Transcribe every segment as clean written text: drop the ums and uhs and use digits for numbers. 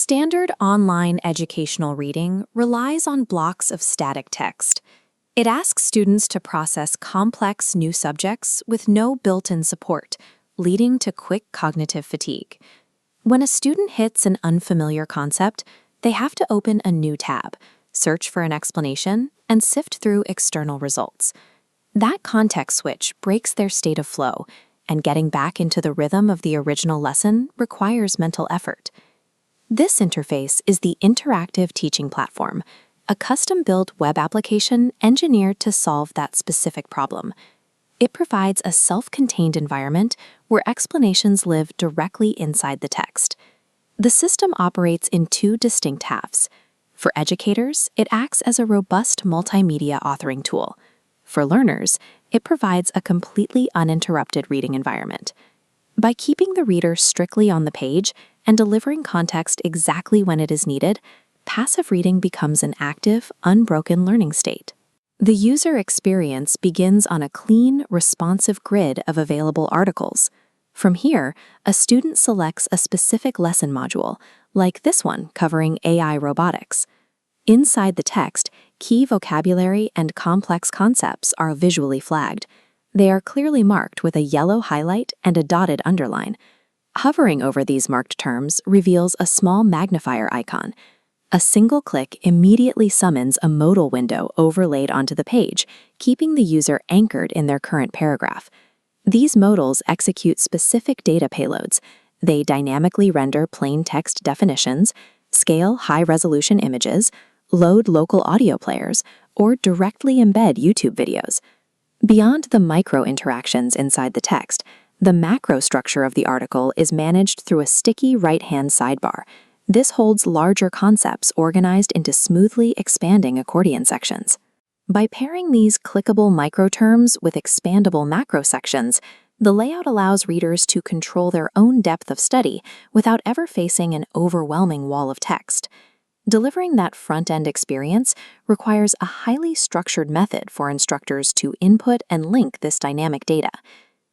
Standard online educational reading relies on blocks of static text. It asks students to process complex new subjects with no built-in support, leading to quick cognitive fatigue. When a student hits an unfamiliar concept, they have to open a new tab, search for an explanation, and sift through external results. That context switch breaks their state of flow, and getting back into the rhythm of the original lesson requires mental effort. This interface is the Interactive Teaching Platform, a custom-built web application engineered to solve that specific problem. It provides a self-contained environment where explanations live directly inside the text. The system operates in two distinct halves. For educators, it acts as a robust multimedia authoring tool. For learners, it provides a completely uninterrupted reading environment. By keeping the reader strictly on the page and delivering context exactly when it is needed, passive reading becomes an active, unbroken learning state. The user experience begins on a clean, responsive grid of available articles. From here, a student selects a specific lesson module, like this one covering AI robotics. Inside the text, key vocabulary and complex concepts are visually flagged. They are clearly marked with a yellow highlight and a dotted underline. Hovering over these marked terms reveals a small magnifier icon. A single click immediately summons a modal window overlaid onto the page, keeping the user anchored in their current paragraph. These modals execute specific data payloads. They dynamically render plain text definitions, scale high-resolution images, load local audio players, or directly embed YouTube videos. Beyond the micro-interactions inside the text, the macro structure of the article is managed through a sticky right-hand sidebar. This holds larger concepts organized into smoothly expanding accordion sections. By pairing these clickable microterms with expandable macro sections, the layout allows readers to control their own depth of study without ever facing an overwhelming wall of text. Delivering that front-end experience requires a highly structured method for instructors to input and link this dynamic data.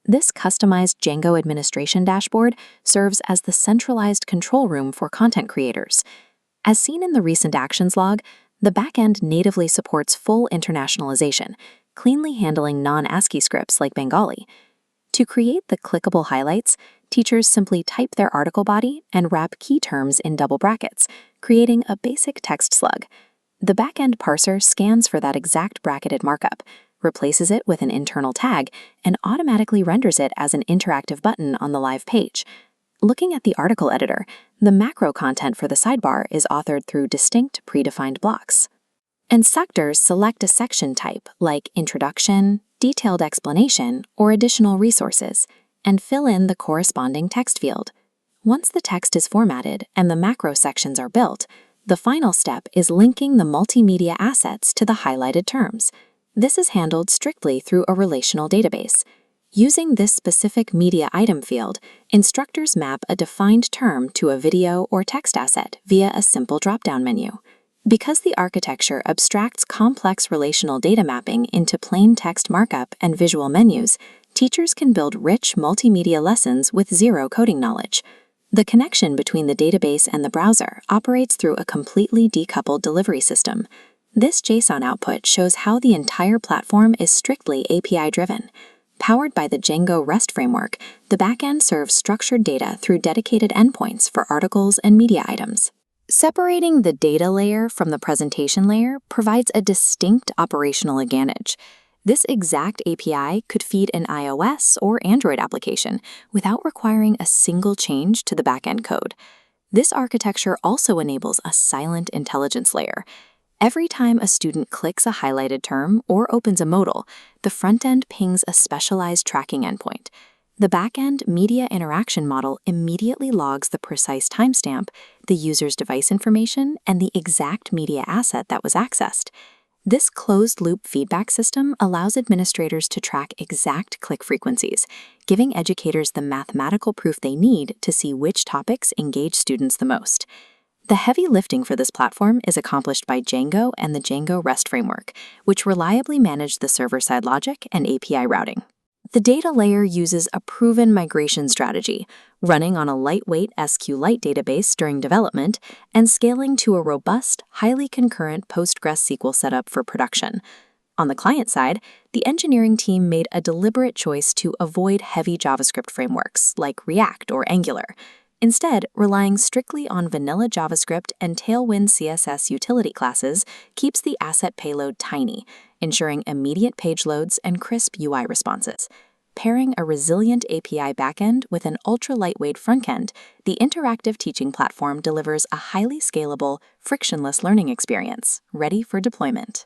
This customized Django administration dashboard serves as the centralized control room for content creators. As seen in the recent actions log, the backend natively supports full internationalization, cleanly handling non-ASCII scripts like Bengali. To create the clickable highlights, teachers simply type their article body and wrap key terms in double brackets, creating a basic text slug. The backend parser scans for that exact bracketed markup, replaces it with an internal tag, and automatically renders it as an interactive button on the live page. Looking at the article editor, the macro content for the sidebar is authored through distinct predefined blocks. Instructors select a section type like Introduction, Detailed Explanation, or Additional Resources, and fill in the corresponding text field. Once the text is formatted and the macro sections are built, the final step is linking the multimedia assets to the highlighted terms. This is handled strictly through a relational database. Using this specific media item field, instructors map a defined term to a video or text asset via a simple drop-down menu. Because the architecture abstracts complex relational data mapping into plain text markup and visual menus, teachers can build rich multimedia lessons with zero coding knowledge. The connection between the database and the browser operates through a completely decoupled delivery system. This JSON output shows how the entire platform is strictly API-driven. Powered by the Django REST framework, the backend serves structured data through dedicated endpoints for articles and media items. Separating the data layer from the presentation layer provides a distinct operational advantage. This exact API could feed an iOS or Android application without requiring a single change to the backend code. This architecture also enables a silent intelligence layer. Every time a student clicks a highlighted term or opens a modal, the front end pings a specialized tracking endpoint. The backend media interaction model immediately logs the precise timestamp, the user's device information, and the exact media asset that was accessed. This closed-loop feedback system allows administrators to track exact click frequencies, giving educators the mathematical proof they need to see which topics engage students the most. The heavy lifting for this platform is accomplished by Django and the Django REST framework, which reliably manage the server-side logic and API routing. The data layer uses a proven migration strategy, running on a lightweight SQLite database during development and scaling to a robust, highly concurrent PostgreSQL setup for production. On the client side, the engineering team made a deliberate choice to avoid heavy JavaScript frameworks like React or Angular, instead relying strictly on vanilla JavaScript and Tailwind CSS utility classes keeps the asset payload tiny, ensuring immediate page loads and crisp UI responses. Pairing a resilient API backend with an ultra-lightweight frontend, the interactive teaching platform delivers a highly scalable, frictionless learning experience, ready for deployment.